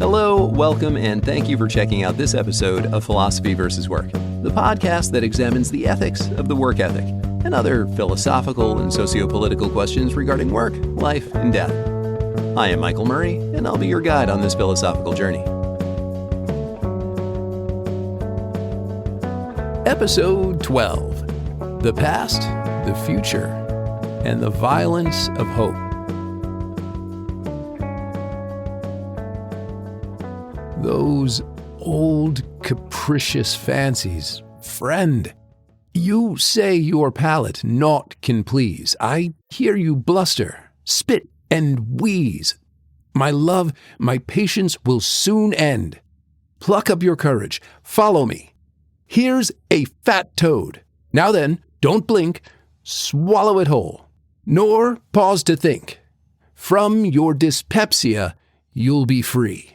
Hello, welcome, and thank you for checking out this episode of Philosophy versus Work, the podcast that examines the ethics of the work ethic and other philosophical and socio-political questions regarding work, life, and death. I am Michael Murray, and I'll be your guide on this philosophical journey. Episode 12, The Past, the Future, and the Violence of Hope. Those old capricious fancies, friend. You say your palate naught can please. I hear you bluster, spit, and wheeze. My love, my patience will soon end. Pluck up your courage, follow me. Here's a fat toad. Now then, don't blink, swallow it whole, nor pause to think. From your dyspepsia, you'll be free.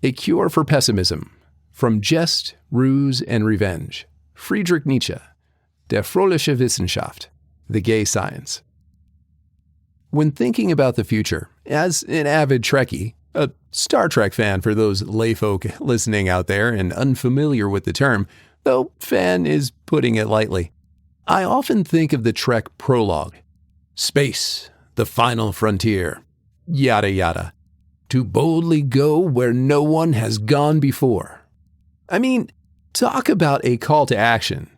A Cure for Pessimism, from Jest, Ruse, and Revenge. Friedrich Nietzsche, Der Fröhliche Wissenschaft, The Gay Science. When thinking about the future, as an avid Trekkie, a Star Trek fan for those layfolk listening out there and unfamiliar with the term, though fan is putting it lightly, I often think of the Trek prologue. Space, the final frontier, yada yada. To boldly go where no one has gone before. I mean, talk about a call to action.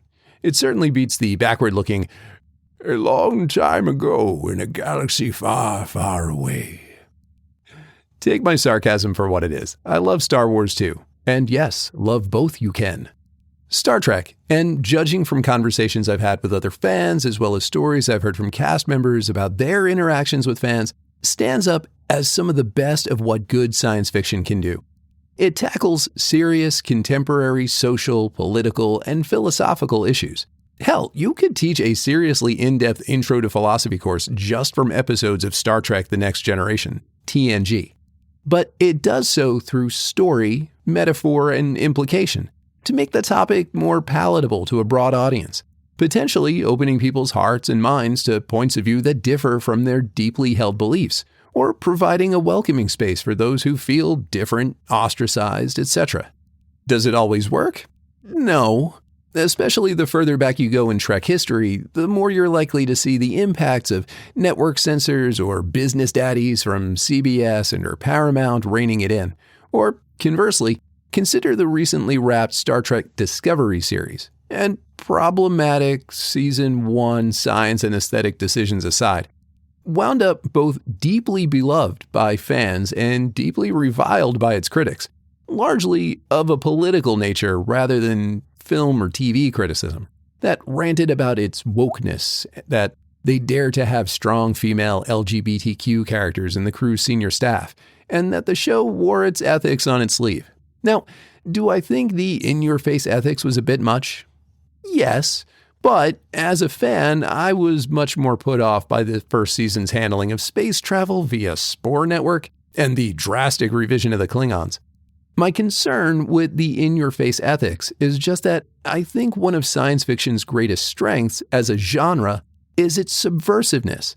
It certainly beats the backward-looking, a long time ago in a galaxy far, far away. Take my sarcasm for what it is. I love Star Wars too. And yes, love both you can. Star Trek, and judging from conversations I've had with other fans, as well as stories I've heard from cast members about their interactions with fans, stands up as some of the best of what good science fiction can do. It tackles serious, contemporary, social, political, and philosophical issues. Hell, you could teach a seriously in-depth intro to philosophy course just from episodes of Star Trek The Next Generation, TNG. But it does so through story, metaphor, and implication to make the topic more palatable to a broad audience, potentially opening people's hearts and minds to points of view that differ from their deeply held beliefs, or providing a welcoming space for those who feel different, ostracized, etc. Does it always work? No. Especially the further back you go in Trek history, the more you're likely to see the impacts of network censors or business daddies from CBS and or Paramount reining it in. Or, conversely, consider the recently wrapped Star Trek Discovery series. And problematic Season 1 science and aesthetic decisions aside, wound up both deeply beloved by fans and deeply reviled by its critics, largely of a political nature rather than film or TV criticism, that ranted about its wokeness, that they dare to have strong female LGBTQ characters in the crew's senior staff, and that the show wore its ethics on its sleeve. Now, do I think the in-your-face ethics was a bit much? Yes. But as a fan, I was much more put off by the first season's handling of space travel via Spore Network and the drastic revision of the Klingons. My concern with the in-your-face ethics is just that I think one of science fiction's greatest strengths as a genre is its subversiveness.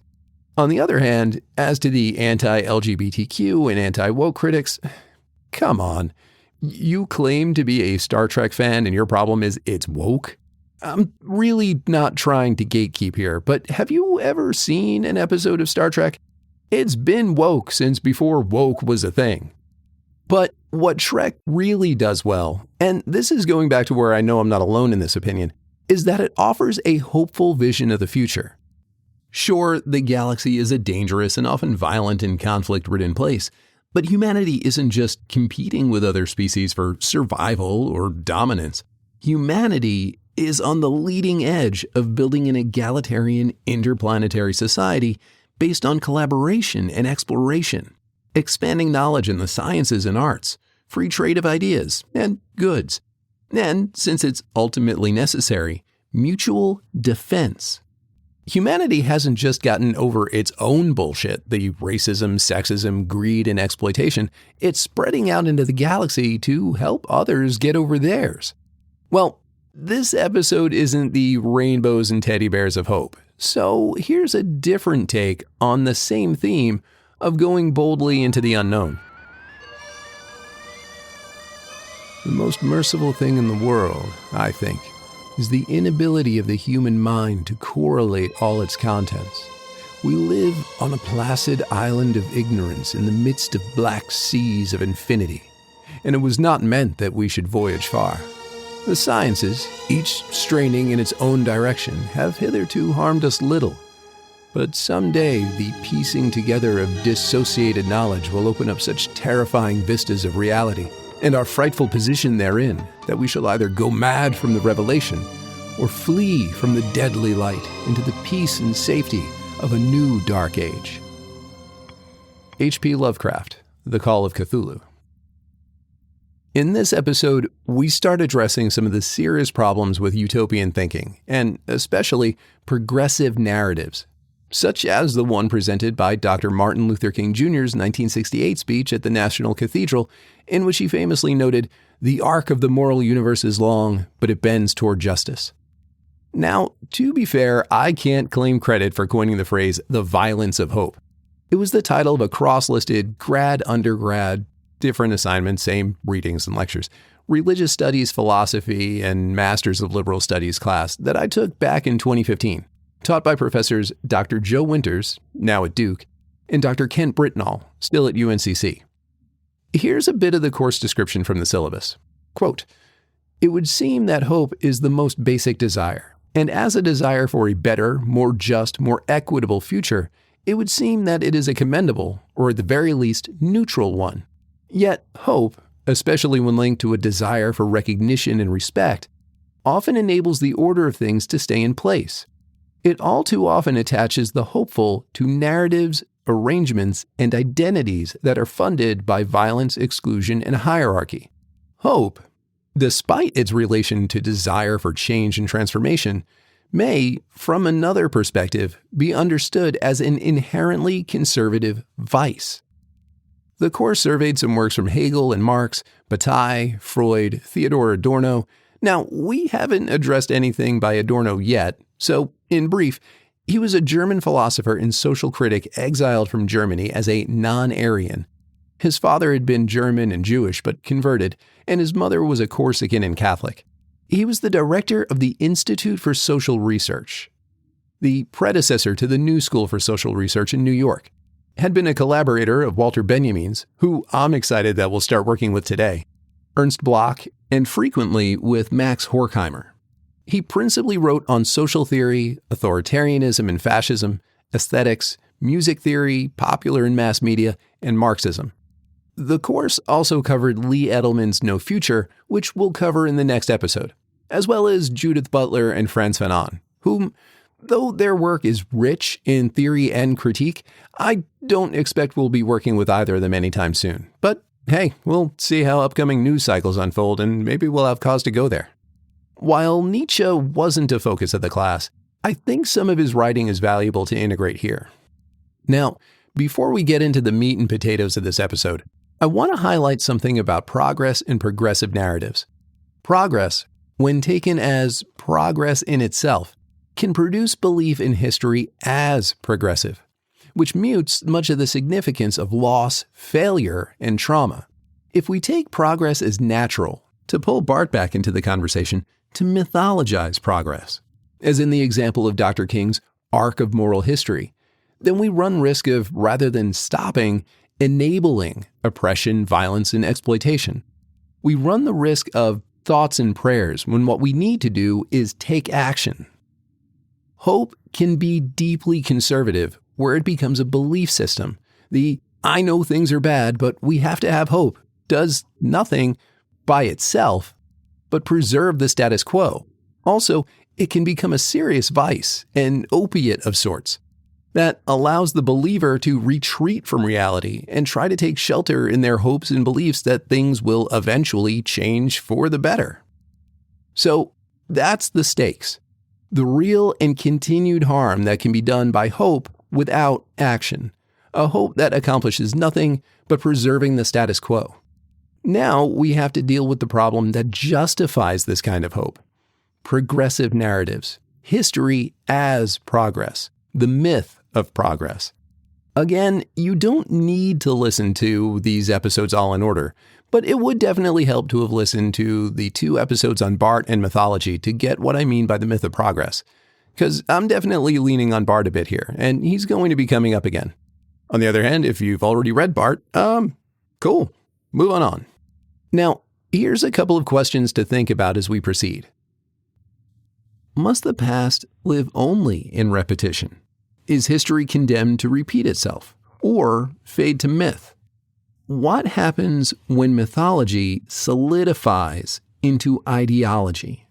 On the other hand, as to the anti-LGBTQ and anti-woke critics, come on. You claim to be a Star Trek fan and your problem is it's woke? I'm really not trying to gatekeep here, but have you ever seen an episode of Star Trek? It's been woke since before woke was a thing. But what Trek really does well, and this is going back to where I know I'm not alone in this opinion, is that it offers a hopeful vision of the future. Sure, the galaxy is a dangerous and often violent and conflict-ridden place, but humanity isn't just competing with other species for survival or dominance. Humanity is on the leading edge of building an egalitarian interplanetary society based on collaboration and exploration, expanding knowledge in the sciences and arts, free trade of ideas and goods, and, since it's ultimately necessary, mutual defense. Humanity hasn't just gotten over its own bullshit, the racism, sexism, greed, and exploitation. It's spreading out into the galaxy to help others get over theirs. Well, this episode isn't the rainbows and teddy bears of hope. So here's a different take on the same theme of going boldly into the unknown. The most merciful thing in the world, I think, is the inability of the human mind to correlate all its contents. We live on a placid island of ignorance in the midst of black seas of infinity, and it was not meant that we should voyage far. The sciences, each straining in its own direction, have hitherto harmed us little. But someday the piecing together of dissociated knowledge will open up such terrifying vistas of reality, and our frightful position therein, that we shall either go mad from the revelation, or flee from the deadly light into the peace and safety of a new dark age. H.P. Lovecraft, The Call of Cthulhu. In this episode, we start addressing some of the serious problems with utopian thinking, and especially progressive narratives, such as the one presented by Dr. Martin Luther King Jr.'s 1968 speech at the National Cathedral, in which he famously noted, "The arc of the moral universe is long, but it bends toward justice." Now, to be fair, I can't claim credit for coining the phrase, "the violence of hope." It was the title of a cross-listed grad-undergrad, different assignments, same readings and lectures, religious studies, philosophy, and Masters of Liberal Studies class that I took back in 2015, taught by professors Dr. Joe Winters, now at Duke, and Dr. Kent Britnall, still at UNCC. Here's a bit of the course description from the syllabus. Quote, "It would seem that hope is the most basic desire. And as a desire for a better, more just, more equitable future, it would seem that it is a commendable, or at the very least, neutral one. Yet hope, especially when linked to a desire for recognition and respect, often enables the order of things to stay in place. It all too often attaches the hopeful to narratives, arrangements, and identities that are funded by violence, exclusion, and hierarchy. Hope, despite its relation to desire for change and transformation, may, from another perspective, be understood as an inherently conservative vice." The course surveyed some works from Hegel and Marx, Bataille, Freud, Theodor Adorno. Now, we haven't addressed anything by Adorno yet, so, in brief, he was a German philosopher and social critic exiled from Germany as a non-Aryan. His father had been German and Jewish, but converted, and his mother was a Corsican and Catholic. He was the director of the Institute for Social Research, the predecessor to the New School for Social Research in New York, had been a collaborator of Walter Benjamin's, who I'm excited that we'll start working with today, Ernst Bloch, and frequently with Max Horkheimer. He principally wrote on social theory, authoritarianism and fascism, aesthetics, music theory, popular and mass media, and Marxism. The course also covered Lee Edelman's No Future, which we'll cover in the next episode, as well as Judith Butler and Frantz Fanon, whom, though their work is rich in theory and critique, I don't expect we'll be working with either of them anytime soon. But hey, we'll see how upcoming news cycles unfold, and maybe we'll have cause to go there. While Nietzsche wasn't a focus of the class, I think some of his writing is valuable to integrate here. Now, before we get into the meat and potatoes of this episode, I want to highlight something about progress and progressive narratives. Progress, when taken as progress in itself, can produce belief in history as progressive, which mutes much of the significance of loss, failure, and trauma. If we take progress as natural, to pull Barthes back into the conversation, to mythologize progress, as in the example of Dr. King's arc of moral history, then we run risk of, rather than stopping, enabling oppression, violence, and exploitation. We run the risk of thoughts and prayers when what we need to do is take action. Hope can be deeply conservative, where it becomes a belief system. The "I know things are bad, but we have to have hope" does nothing by itself, but preserve the status quo. Also, it can become a serious vice, an opiate of sorts, that allows the believer to retreat from reality and try to take shelter in their hopes and beliefs that things will eventually change for the better. So that's the stakes. The real and continued harm that can be done by hope without action. A hope that accomplishes nothing but preserving the status quo. Now we have to deal with the problem that justifies this kind of hope. Progressive narratives. History as progress. The myth of progress. Again, you don't need to listen to these episodes all in order, But it would definitely help to have listened to the 2 episodes on Barthes and mythology to get what I mean by the myth of progress. Because I'm definitely leaning on Barthes a bit here, and he's going to be coming up again. On the other hand, if you've already read Barthes, cool. Move on. Now, here's a couple of questions to think about as we proceed. Must the past live only in repetition? Is history condemned to repeat itself, or fade to myth? What happens when mythology solidifies into ideology?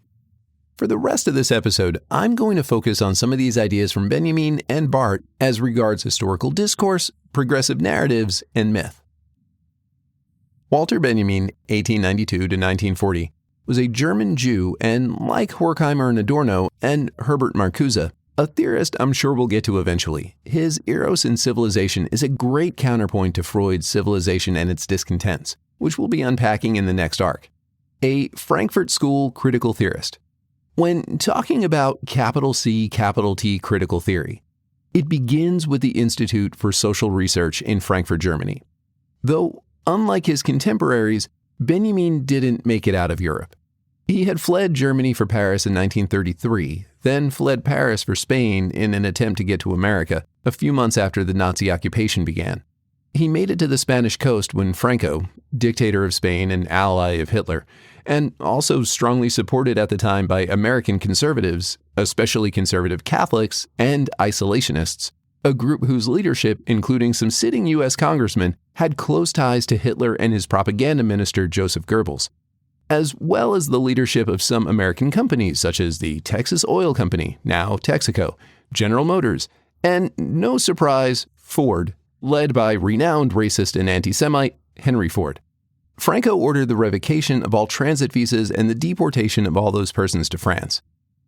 For the rest of this episode, I'm going to focus on some of these ideas from Benjamin and Barthes as regards historical discourse, progressive narratives, and myth. Walter Benjamin, 1892 to 1940, was a German Jew and, like Horkheimer and Adorno and Herbert Marcuse, a theorist I'm sure we'll get to eventually. His Eros in Civilization is a great counterpoint to Freud's Civilization and its Discontents, which we'll be unpacking in the next arc. A Frankfurt School critical theorist. When talking about capital C, capital T critical theory, it begins with the Institute for Social Research in Frankfurt, Germany. Though, unlike his contemporaries, Benjamin didn't make it out of Europe. He had fled Germany for Paris in 1933, then fled Paris for Spain in an attempt to get to America a few months after the Nazi occupation began. He made it to the Spanish coast when Franco, dictator of Spain and ally of Hitler, and also strongly supported at the time by American conservatives, especially conservative Catholics and isolationists, a group whose leadership, including some sitting U.S. congressmen, had close ties to Hitler and his propaganda minister Joseph Goebbels, as well as the leadership of some American companies such as the Texas Oil Company, now Texaco, General Motors, and, no surprise, Ford, led by renowned racist and anti-Semite Henri Ford. Franco ordered the revocation of all transit visas and the deportation of all those persons to France.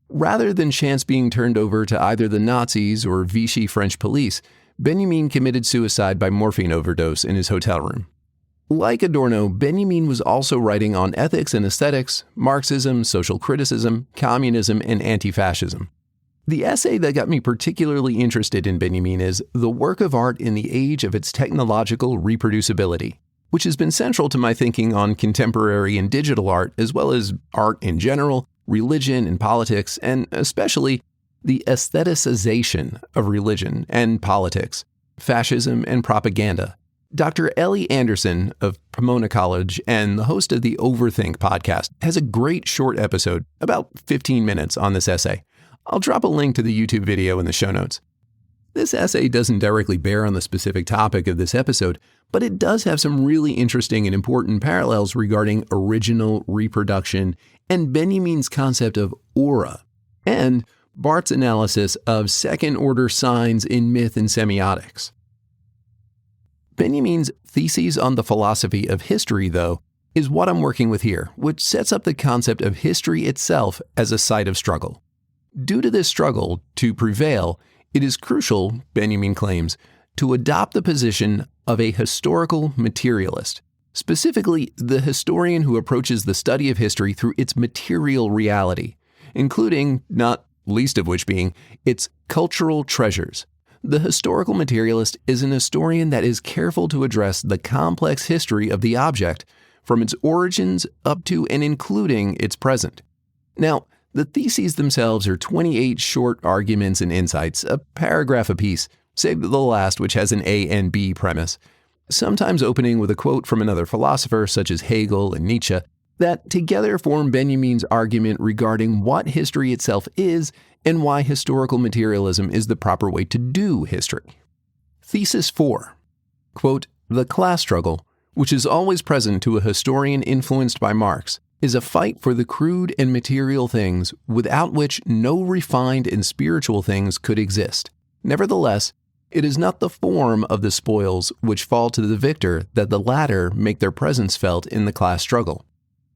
Rather than chance being turned over to either the Nazis or Vichy French police, Benjamin committed suicide by morphine overdose in his hotel room. Like Adorno, Benjamin was also writing on ethics and aesthetics, Marxism, social criticism, communism, and anti-fascism. The essay that got me particularly interested in Benjamin is The Work of Art in the Age of Its Technological Reproducibility, which has been central to my thinking on contemporary and digital art, as well as art in general, religion and politics, and especially the aestheticization of religion and politics, fascism and propaganda. Dr. Ellie Anderson of Pomona College and the host of the Overthink podcast has a great short episode, about 15 minutes, on this essay. I'll drop a link to the YouTube video in the show notes. This essay doesn't directly bear on the specific topic of this episode, but it does have some really interesting and important parallels regarding original reproduction and Benjamin's concept of aura, and Barthes' analysis of second-order signs in myth and semiotics. Benjamin's Theses on the Philosophy of History, though, is what I'm working with here, which sets up the concept of history itself as a site of struggle. Due to this struggle to prevail, it is crucial, Benjamin claims, to adopt the position of a historical materialist, specifically the historian who approaches the study of history through its material reality, including, not least of which being, its cultural treasures. The historical materialist is an historian that is careful to address the complex history of the object, from its origins up to and including its present. Now, the theses themselves are 28 short arguments and insights, a paragraph apiece, save the last, which has an A and B premise, sometimes opening with a quote from another philosopher such as Hegel and Nietzsche, that together form Benjamin's argument regarding what history itself is and why historical materialism is the proper way to do history. Thesis 4. Quote, "The class struggle, which is always present to a historian influenced by Marx, is a fight for the crude and material things without which no refined and spiritual things could exist. Nevertheless, it is not the form of the spoils which fall to the victor that the latter make their presence felt in the class struggle.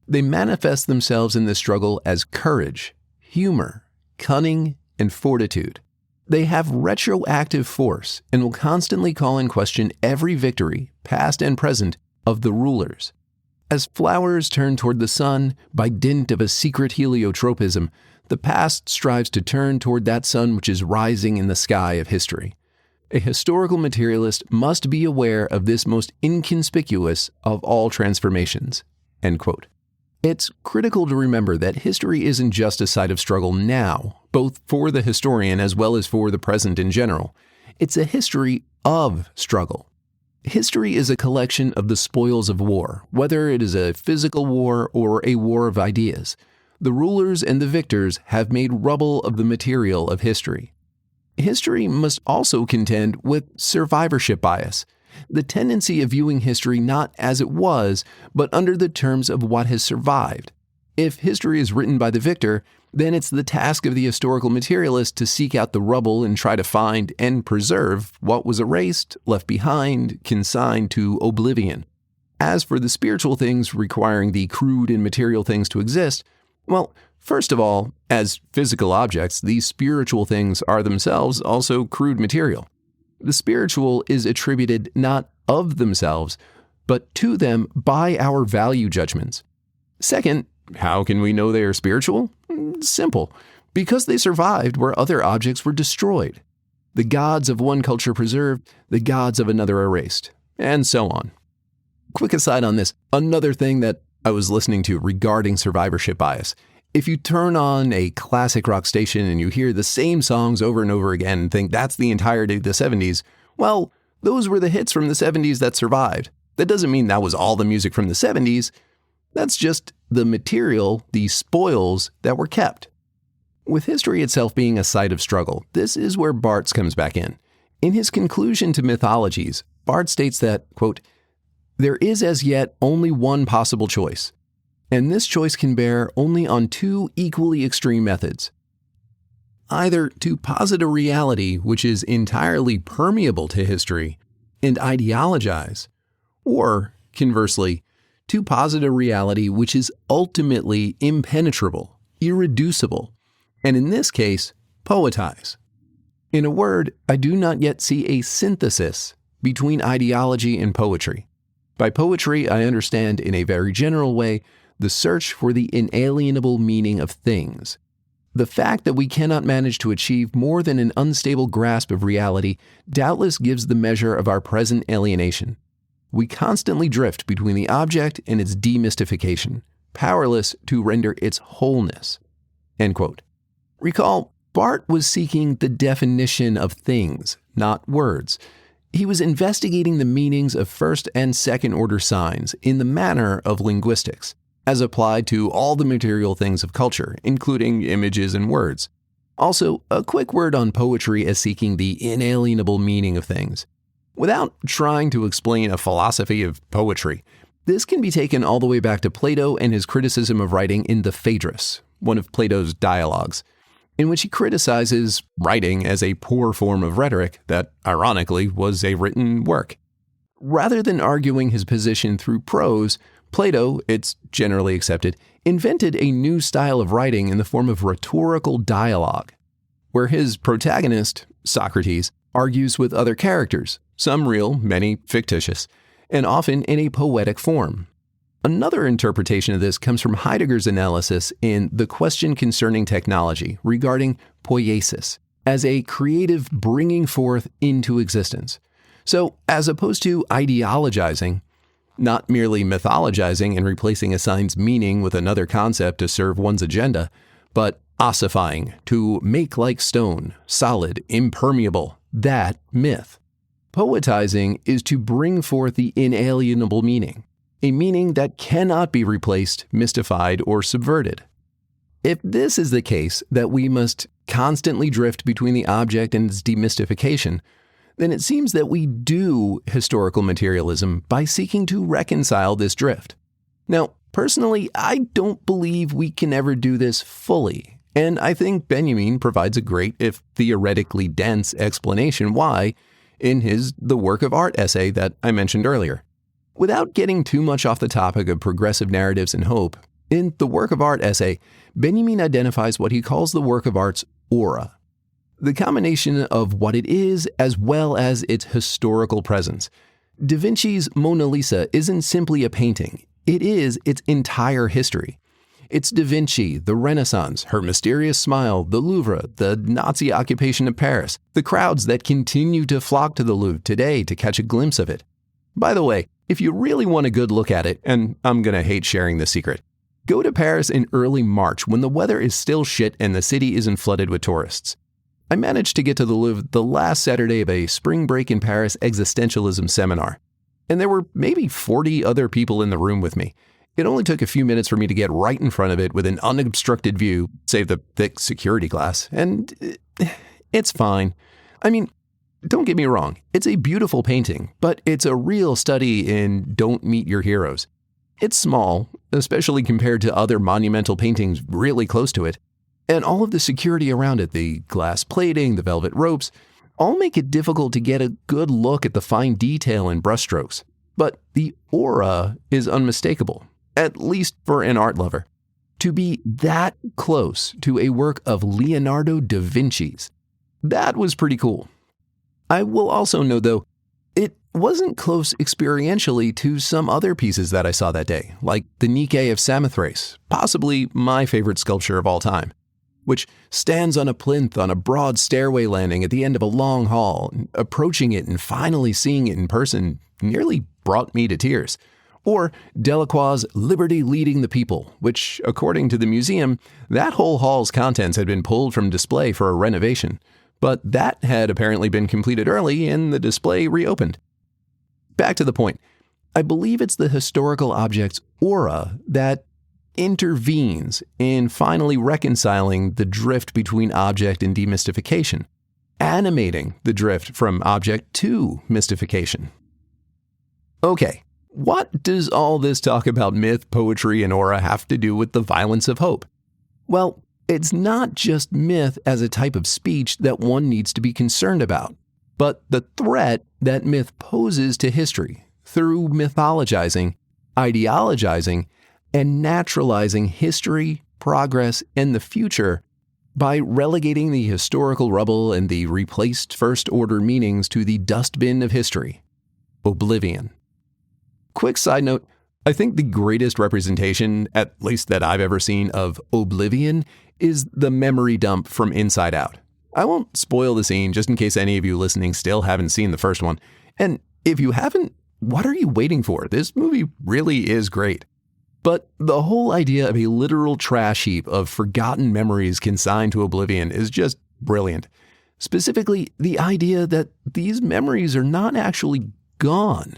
They manifest themselves in this struggle as courage, humor, cunning, and fortitude. They have retroactive force and will constantly call in question every victory, past and present, of the rulers. As flowers turn toward the sun by dint of a secret heliotropism, the past strives to turn toward that sun which is rising in the sky of history. A historical materialist must be aware of this most inconspicuous of all transformations." End quote. It's critical to remember that history isn't just a site of struggle now, both for the historian as well as for the present in general. It's a history of struggle. History is a collection of the spoils of war, whether it is a physical war or a war of ideas. The rulers and the victors have made rubble of the material of history. History must also contend with survivorship bias, the tendency of viewing history not as it was, but under the terms of what has survived. If history is written by the victor, then it's the task of the historical materialist to seek out the rubble and try to find and preserve what was erased, left behind, consigned to oblivion. As for the spiritual things requiring the crude and material things to exist, well, first of all, as physical objects, these spiritual things are themselves also crude material. The spiritual is attributed not of themselves, but to them by our value judgments. Second, how can we know they are spiritual? Simple. Because they survived where other objects were destroyed. The gods of one culture preserved, the gods of another erased, and so on. Quick aside on this, another thing that I was listening to regarding survivorship bias. If you turn on a classic rock station and you hear the same songs over and over again and think that's the entirety of the 70s, well, those were the hits from the 70s that survived. That doesn't mean that was all the music from the 70s. That's just the material, the spoils that were kept. With history itself being a site of struggle, this is where Barthes comes back in. In his conclusion to Mythologies, Barthes states that, quote, "There is as yet only one possible choice, and this choice can bear only on two equally extreme methods. Either to posit a reality which is entirely permeable to history and ideologize, or, conversely, to posit a reality which is ultimately impenetrable, irreducible, and in this case, poetize. In a word, I do not yet see a synthesis between ideology and poetry. By poetry, I understand in a very general way the search for the inalienable meaning of things. The fact that we cannot manage to achieve more than an unstable grasp of reality doubtless gives the measure of our present alienation. We constantly drift between the object and its demystification, powerless to render its wholeness." End quote. Recall, Barthes was seeking the definition of things, not words. He was investigating the meanings of first and second order signs in the manner of linguistics, as applied to all the material things of culture, including images and words. Also, a quick word on poetry as seeking the inalienable meaning of things. Without trying to explain a philosophy of poetry, this can be taken all the way back to Plato and his criticism of writing in the Phaedrus, one of Plato's dialogues, in which he criticizes writing as a poor form of rhetoric that, ironically, was a written work. Rather than arguing his position through prose, Plato, it's generally accepted, invented a new style of writing in the form of rhetorical dialogue, where his protagonist, Socrates, argues with other characters, some real, many fictitious, and often in a poetic form. Another interpretation of this comes from Heidegger's analysis in The Question Concerning Technology regarding poiesis as a creative bringing forth into existence. So, as opposed to ideologizing, not merely mythologizing and replacing a sign's meaning with another concept to serve one's agenda, but ossifying, to make like stone, solid, impermeable, that myth. Poetizing is to bring forth the inalienable meaning, a meaning that cannot be replaced, mystified, or subverted. If this is the case, that we must constantly drift between the object and its demystification, then it seems that we do historical materialism by seeking to reconcile this drift. Now, personally, I don't believe we can ever do this fully, and I think Benjamin provides a great, if theoretically dense, explanation why in his The Work of Art essay that I mentioned earlier. Without getting too much off the topic of progressive narratives and hope, in The Work of Art essay, Benjamin identifies what he calls the work of art's aura, the combination of what it is as well as its historical presence. Da Vinci's Mona Lisa isn't simply a painting, it is its entire history. It's Da Vinci, the Renaissance, her mysterious smile, the Louvre, the Nazi occupation of Paris, the crowds that continue to flock to the Louvre today to catch a glimpse of it. By the way, if you really want a good look at it, and I'm going to hate sharing this secret, go to Paris in early March when the weather is still shit and the city isn't flooded with tourists. I managed to get to the Louvre the last Saturday of a spring break in Paris existentialism seminar, and there were maybe 40 other people in the room with me. It only took a few minutes for me to get right in front of it with an unobstructed view, save the thick security glass, and it's fine. I mean, don't get me wrong, it's a beautiful painting, but it's a real study in don't meet your heroes. It's small, especially compared to other monumental paintings really close to it, and all of the security around it, the glass plating, the velvet ropes, all make it difficult to get a good look at the fine detail and brushstrokes. But the aura is unmistakable, at least for an art lover. To be that close to a work of Leonardo da Vinci's, that was pretty cool. I will also note, though, it wasn't close experientially to some other pieces that I saw that day, like the Nike of Samothrace, possibly my favorite sculpture of all time, which stands on a plinth on a broad stairway landing at the end of a long hall. Approaching it and finally seeing it in person nearly brought me to tears. Or Delacroix's Liberty Leading the People, which, according to the museum, that whole hall's contents had been pulled from display for a renovation. But that had apparently been completed early and the display reopened. Back to the point, I believe it's the historical object's aura that intervenes in finally reconciling the drift between object and demystification, animating the drift from object to mystification. Okay, what does all this talk about myth, poetry, and aura have to do with the violence of hope? Well, it's not just myth as a type of speech that one needs to be concerned about, but the threat that myth poses to history through mythologizing, ideologizing, and naturalizing history, progress, and the future by relegating the historical rubble and the replaced first-order meanings to the dustbin of history, oblivion. Quick side note, I think the greatest representation, at least that I've ever seen, of oblivion is the memory dump from Inside Out. I won't spoil the scene just in case any of you listening still haven't seen the first one. And if you haven't, what are you waiting for? This movie really is great. But the whole idea of a literal trash heap of forgotten memories consigned to oblivion is just brilliant. Specifically, the idea that these memories are not actually gone,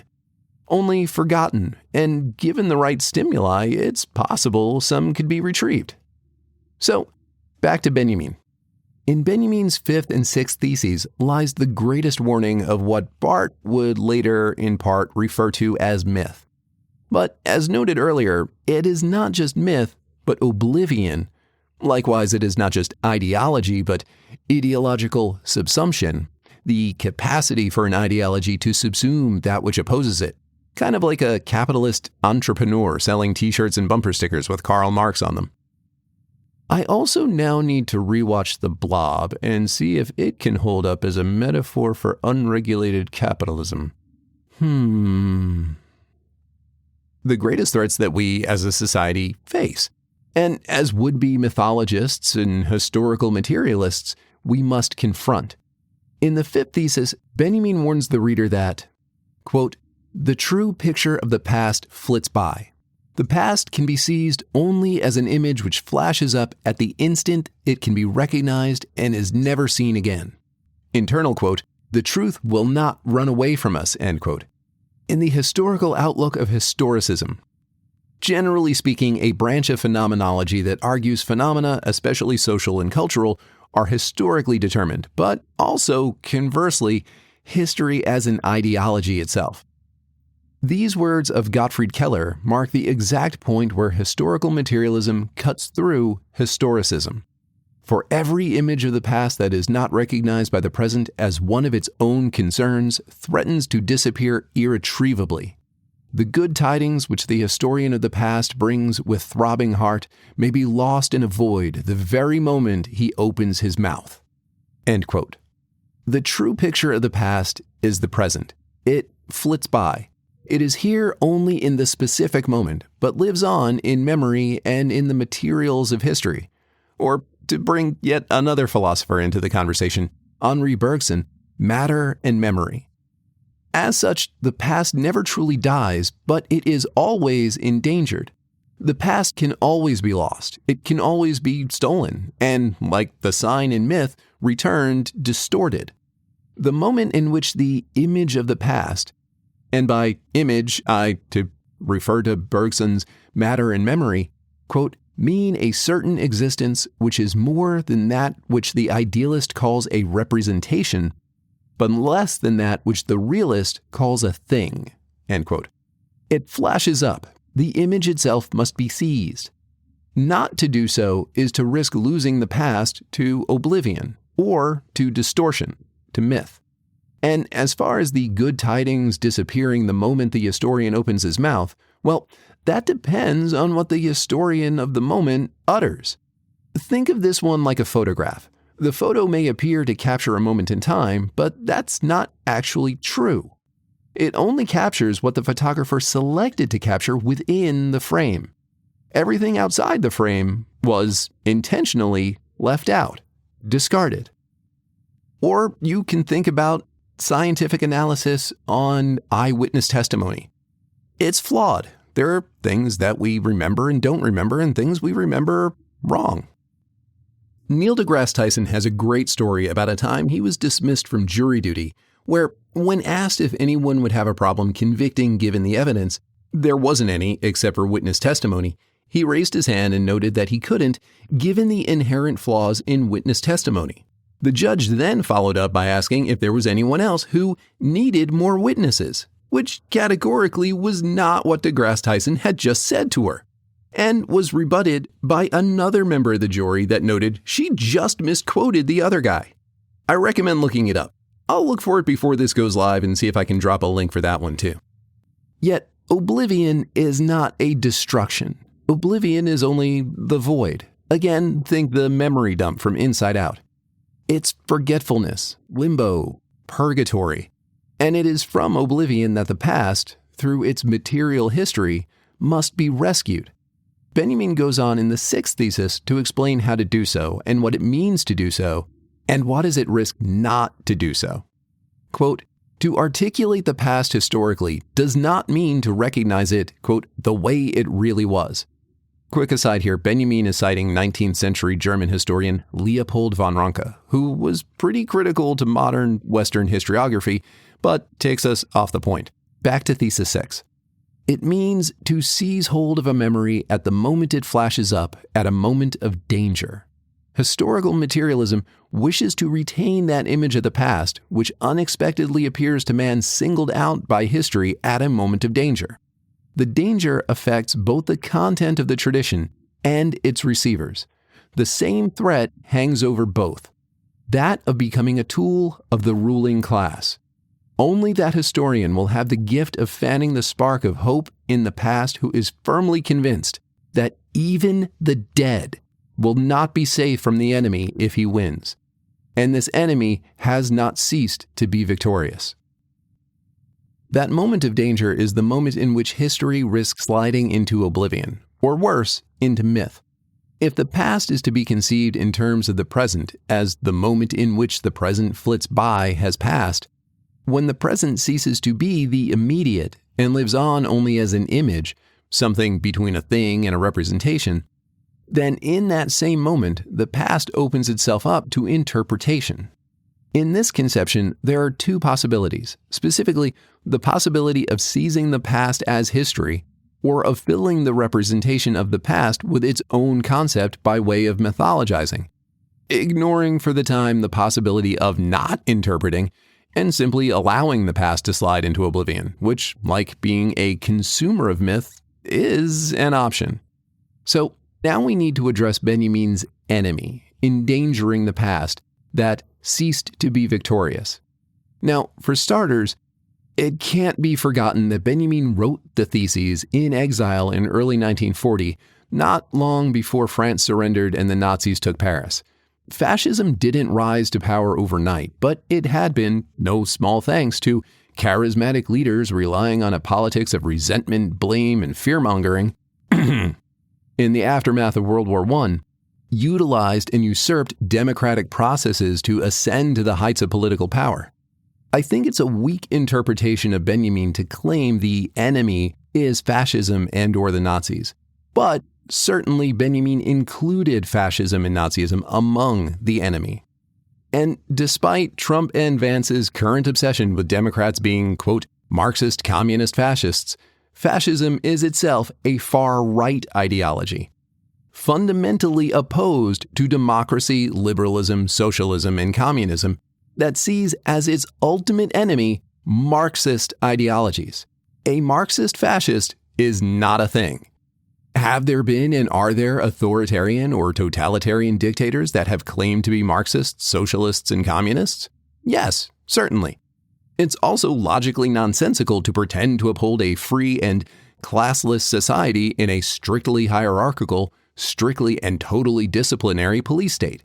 only forgotten, and given the right stimuli, it's possible some could be retrieved. So, back to Benjamin. In Benjamin's fifth and sixth theses lies the greatest warning of what Barthes would later, in part, refer to as myth. But as noted earlier, it is not just myth, but oblivion. Likewise, it is not just ideology, but ideological subsumption, the capacity for an ideology to subsume that which opposes it. Kind of like a capitalist entrepreneur selling t-shirts and bumper stickers with Karl Marx on them. I also now need to rewatch The Blob and see if it can hold up as a metaphor for unregulated capitalism. The greatest threats that we as a society face, and as would-be mythologists and historical materialists, we must confront. In the fifth thesis, Benjamin warns the reader that, quote, the true picture of the past flits by. The past can be seized only as an image which flashes up at the instant it can be recognized and is never seen again. Internal quote, the truth will not run away from us, end quote. In the historical outlook of historicism, generally speaking, a branch of phenomenology that argues phenomena, especially social and cultural, are historically determined, but also, conversely, history as an ideology itself. These words of Gottfried Keller mark the exact point where historical materialism cuts through historicism. For every image of the past that is not recognized by the present as one of its own concerns threatens to disappear irretrievably. The good tidings which the historian of the past brings with throbbing heart may be lost in a void the very moment he opens his mouth. End quote. The true picture of the past is the present. It flits by. It is here only in the specific moment, but lives on in memory and in the materials of history. Or, to bring yet another philosopher into the conversation, Henri Bergson, matter and memory. As such, the past never truly dies, but it is always endangered. The past can always be lost. It can always be stolen, and, like the sign in myth, returned distorted. The moment in which the image of the past, and by image, to refer to Bergson's matter and memory, quote, mean a certain existence which is more than that which the idealist calls a representation, but less than that which the realist calls a thing, end quote. It flashes up. The image itself must be seized. Not to do so is to risk losing the past to oblivion, or to distortion, to myth. And as far as the good tidings disappearing the moment the historian opens his mouth, well, that depends on what the historian of the moment utters. Think of this one like a photograph. The photo may appear to capture a moment in time, but that's not actually true. It only captures what the photographer selected to capture within the frame. Everything outside the frame was intentionally left out, discarded. Or you can think about scientific analysis on eyewitness testimony. It's flawed. There are things that we remember and don't remember, and things we remember wrong. Neil deGrasse Tyson has a great story about a time he was dismissed from jury duty, where, when asked if anyone would have a problem convicting given the evidence, there wasn't any except for witness testimony. He raised his hand and noted that he couldn't, given the inherent flaws in witness testimony. The judge then followed up by asking if there was anyone else who needed more witnesses, which categorically was not what deGrasse Tyson had just said to her, and was rebutted by another member of the jury that noted she just misquoted the other guy. I recommend looking it up. I'll look for it before this goes live and see if I can drop a link for that one too. Yet, oblivion is not a destruction. Oblivion is only the void. Again, think the memory dump from Inside Out. It's forgetfulness, limbo, purgatory. And it is from oblivion that the past, through its material history, must be rescued. Benjamin goes on in the sixth thesis to explain how to do so and what it means to do so, and what is at risk not to do so. Quote, to articulate the past historically does not mean to recognize it, quote, the way it really was. Quick aside here, Benjamin is citing 19th century German historian Leopold von Ranke, who was pretty critical to modern Western historiography, but takes us off the point. Back to Thesis 6. It means to seize hold of a memory at the moment it flashes up, at a moment of danger. Historical materialism wishes to retain that image of the past, which unexpectedly appears to man singled out by history at a moment of danger. The danger affects both the content of the tradition and its receivers. The same threat hangs over both, that of becoming a tool of the ruling class. Only that historian will have the gift of fanning the spark of hope in the past who is firmly convinced that even the dead will not be safe from the enemy if he wins. And this enemy has not ceased to be victorious. That moment of danger is the moment in which history risks sliding into oblivion, or worse, into myth. If the past is to be conceived in terms of the present as the moment in which the present flits by has passed, when the present ceases to be the immediate and lives on only as an image, something between a thing and a representation, then in that same moment, the past opens itself up to interpretation. In this conception, there are two possibilities, specifically the possibility of seizing the past as history, or of filling the representation of the past with its own concept by way of mythologizing, ignoring for the time the possibility of not interpreting and simply allowing the past to slide into oblivion, which, like being a consumer of myth, is an option. So now we need to address Benjamin's enemy, endangering the past, that ceased to be victorious. Now, for starters, it can't be forgotten that Benjamin wrote the theses in exile in early 1940, not long before France surrendered and the Nazis took Paris. Fascism didn't rise to power overnight, but it had been no small thanks to charismatic leaders relying on a politics of resentment, blame, and fear-mongering in the aftermath of World War I, utilized and usurped democratic processes to ascend to the heights of political power. I think it's a weak interpretation of Benjamin to claim the enemy is fascism and/or the Nazis. But certainly Benjamin included fascism and Nazism among the enemy. And despite Trump and Vance's current obsession with Democrats being, quote, Marxist, communist fascists, fascism is itself a far-right ideology, fundamentally opposed to democracy, liberalism, socialism, and communism that sees as its ultimate enemy Marxist ideologies. A Marxist fascist is not a thing. Have there been and are there authoritarian or totalitarian dictators that have claimed to be Marxists, socialists, and communists? Yes, certainly. It's also logically nonsensical to pretend to uphold a free and classless society in a strictly hierarchical, strictly and totally disciplinary police state.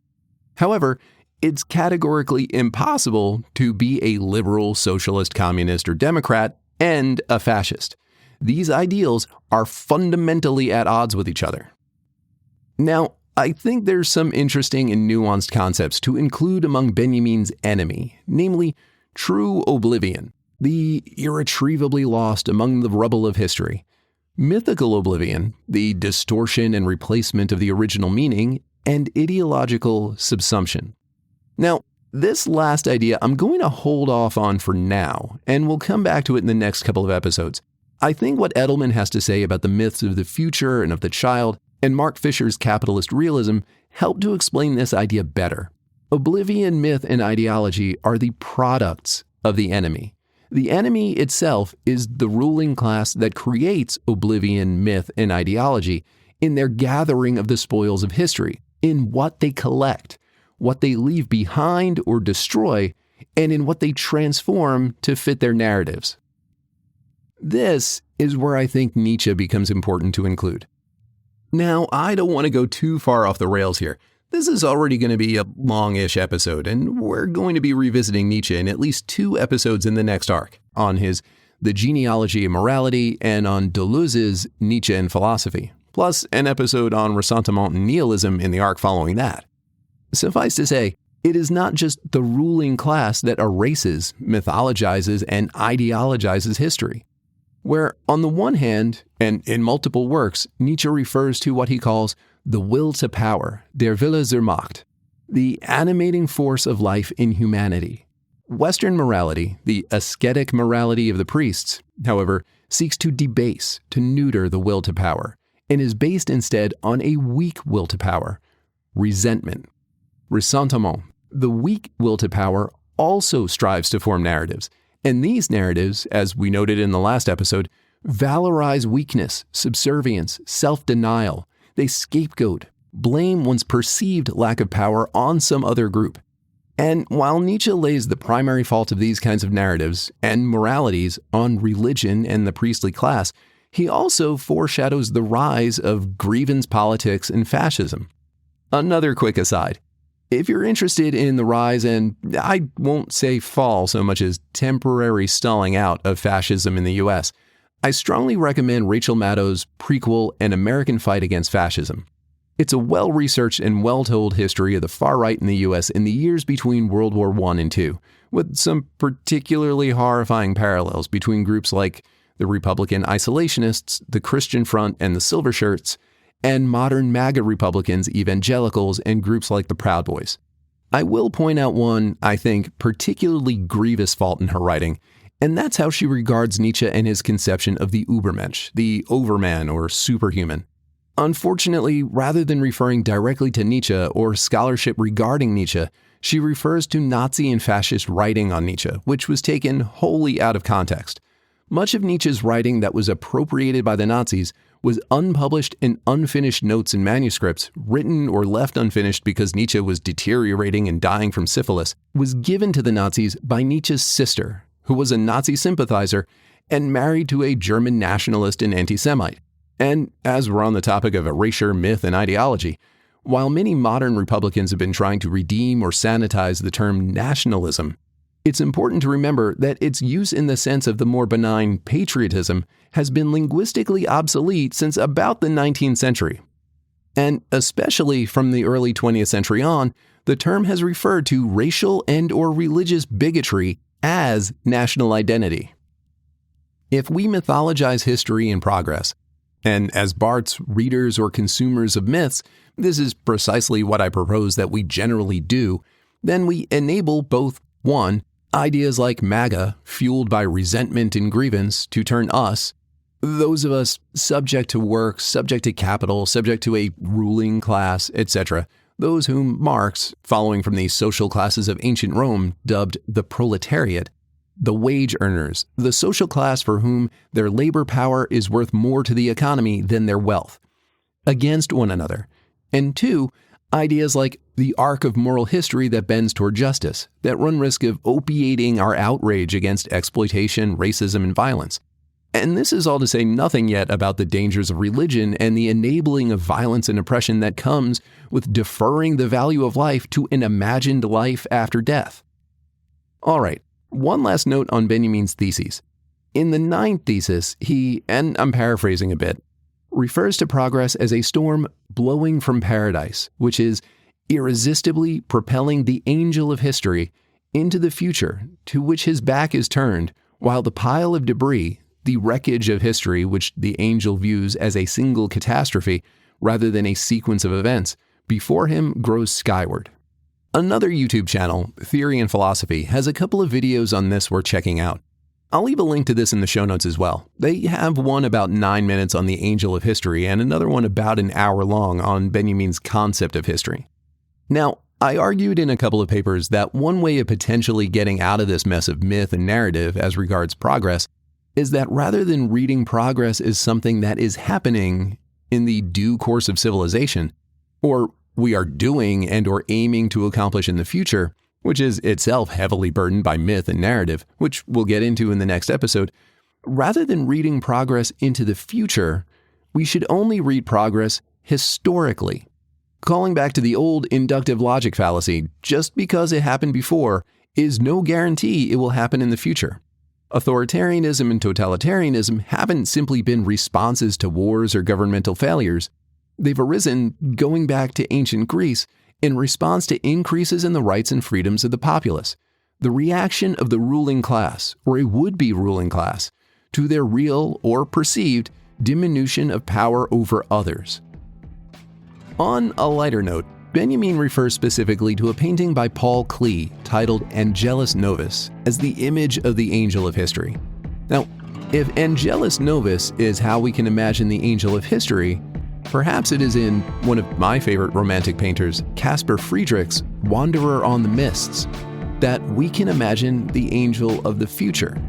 However, it's categorically impossible to be a liberal, socialist, communist, or Democrat and a fascist. These ideals are fundamentally at odds with each other. Now, I think there's some interesting and nuanced concepts to include among Benjamin's enemy, namely true oblivion, the irretrievably lost among the rubble of history; mythical oblivion, the distortion and replacement of the original meaning; and ideological subsumption. Now, this last idea I'm going to hold off on for now, and we'll come back to it in the next couple of episodes. I think what Edelman has to say about the myths of the future and of the child, and Mark Fisher's capitalist realism, help to explain this idea better. Oblivion, myth, and ideology are the products of the enemy. The enemy itself is the ruling class that creates oblivion, myth, and ideology in their gathering of the spoils of history, in what they collect, what they leave behind or destroy, and in what they transform to fit their narratives. This is where I think Nietzsche becomes important to include. Now, I don't want to go too far off the rails here. This is already going to be a long-ish episode, and we're going to be revisiting Nietzsche in at least 2 episodes in the next arc, on his The Genealogy of Morality and on Deleuze's Nietzsche and Philosophy, plus an episode on ressentiment and nihilism in the arc following that. Suffice to say, it is not just the ruling class that erases, mythologizes, and ideologizes history, where on the one hand, and in multiple works, Nietzsche refers to what he calls the will to power, der Wille zur Macht, the animating force of life in humanity. Western morality, the ascetic morality of the priests, however, seeks to debase, to neuter the will to power, and is based instead on a weak will to power, resentment. Ressentiment, the weak will to power, also strives to form narratives, and these narratives, as we noted in the last episode, valorize weakness, subservience, self-denial. They scapegoat, blame one's perceived lack of power on some other group. And while Nietzsche lays the primary fault of these kinds of narratives and moralities on religion and the priestly class, he also foreshadows the rise of grievance politics and fascism. Another quick aside. If you're interested in the rise and, I won't say fall so much as temporary stalling out of fascism in the US, I strongly recommend Rachel Maddow's prequel, An American Fight Against Fascism. It's a well-researched and well-told history of the far right in the US in the years between World War I and II, with some particularly horrifying parallels between groups like the Republican Isolationists, the Christian Front, and the Silver Shirts, and modern MAGA Republicans, evangelicals, and groups like the Proud Boys. I will point out one, I think, particularly grievous fault in her writing, and that's how she regards Nietzsche and his conception of the Übermensch, the overman or superhuman. Unfortunately, rather than referring directly to Nietzsche or scholarship regarding Nietzsche, she refers to Nazi and fascist writing on Nietzsche, which was taken wholly out of context. Much of Nietzsche's writing that was appropriated by the Nazis was unpublished and unfinished notes and manuscripts, written or left unfinished because Nietzsche was deteriorating and dying from syphilis, was given to the Nazis by Nietzsche's sister, who was a Nazi sympathizer and married to a German nationalist and anti-Semite. And as we're on the topic of erasure, myth, and ideology, While many modern Republicans have been trying to redeem or sanitize the term nationalism, it's important to remember that its use in the sense of the more benign patriotism has been linguistically obsolete since about the 19th century. And especially from the early 20th century on, the term has referred to racial and/or religious bigotry as national identity. If we mythologize history and progress, and as Barthes readers or consumers of myths, this is precisely what I propose that we generally do, then we enable both, 1, ideas like MAGA, fueled by resentment and grievance, to turn us, those of us subject to work, subject to capital, subject to a ruling class, etc., those whom Marx, following from the social classes of ancient Rome, dubbed the proletariat, the wage earners, the social class for whom their labor power is worth more to the economy than their wealth, against one another. And 2, ideas like the arc of moral history that bends toward justice, that run risk of opiating our outrage against exploitation, racism, and violence. And this is all to say nothing yet about the dangers of religion and the enabling of violence and oppression that comes with deferring the value of life to an imagined life after death. All right, one last note on Benjamin's theses. In the 9th thesis, he, and I'm paraphrasing a bit, refers to progress as a storm blowing from paradise, which is irresistibly propelling the angel of history into the future to which his back is turned, while the pile of debris, the wreckage of history, which the angel views as a single catastrophe rather than a sequence of events, before him grows skyward. Another YouTube channel, Theory and Philosophy, has a couple of videos on this worth checking out. I'll leave a link to this in the show notes as well. They have one about 9 minutes on the angel of history and another one about an hour long on Benjamin's concept of history. Now, I argued in a couple of papers that one way of potentially getting out of this mess of myth and narrative as regards progress is that rather than reading progress as something that is happening in the due course of civilization, or we are doing and or aiming to accomplish in the future, which is itself heavily burdened by myth and narrative, which we'll get into in the next episode, rather than reading progress into the future, we should only read progress historically. Calling back to the old inductive logic fallacy, just because it happened before is no guarantee it will happen in the future. Authoritarianism and totalitarianism haven't simply been responses to wars or governmental failures. They've arisen, going back to ancient Greece, in response to increases in the rights and freedoms of the populace, the reaction of the ruling class, or a would-be ruling class, to their real or perceived diminution of power over others. On a lighter note, Benjamin refers specifically to a painting by Paul Klee titled Angelus Novus as the image of the angel of history. Now, if Angelus Novus is how we can imagine the angel of history, perhaps it is in one of my favorite romantic painters, Caspar Friedrich's Wanderer on the Mists, that we can imagine the angel of the future,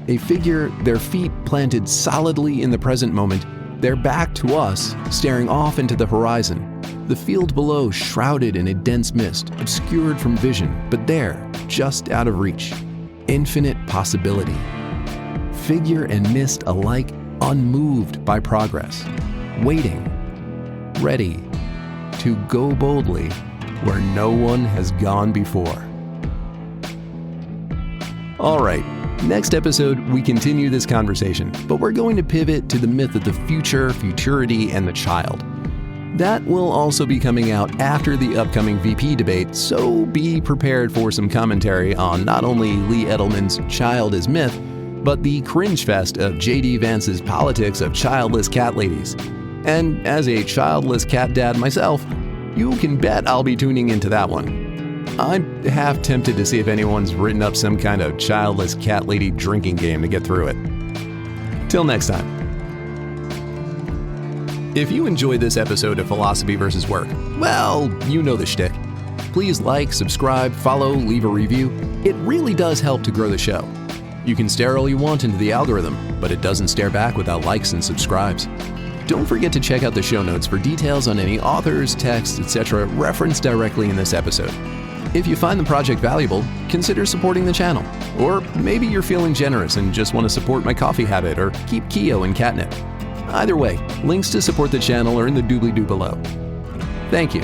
a figure, their feet planted solidly in the present moment, their back to us, staring off into the horizon, the field below shrouded in a dense mist, obscured from vision, but there, just out of reach. Infinite possibility. Figure and mist alike unmoved by progress, waiting, ready to go boldly where no one has gone before. All right, next episode, we continue this conversation, but we're going to pivot to the myth of the future, futurity, and the child. That will also be coming out after the upcoming VP debate, so be prepared for some commentary on not only Lee Edelman's Child is Myth, but the cringe fest of J.D. Vance's politics of childless cat ladies. And as a childless cat dad myself, you can bet I'll be tuning into that one. I'm half tempted to see if anyone's written up some kind of childless cat lady drinking game to get through it. Till next time. If you enjoyed this episode of Philosophy vs. Work, well, you know the shtick. Please like, subscribe, follow, leave a review. It really does help to grow the show. You can stare all you want into the algorithm, but it doesn't stare back without likes and subscribes. Don't forget to check out the show notes for details on any authors, texts, etc. referenced directly in this episode. If you find the project valuable, consider supporting the channel. Or maybe you're feeling generous and just want to support my coffee habit or keep Keo in catnip. Either way, links to support the channel are in the doobly-doo below. Thank you.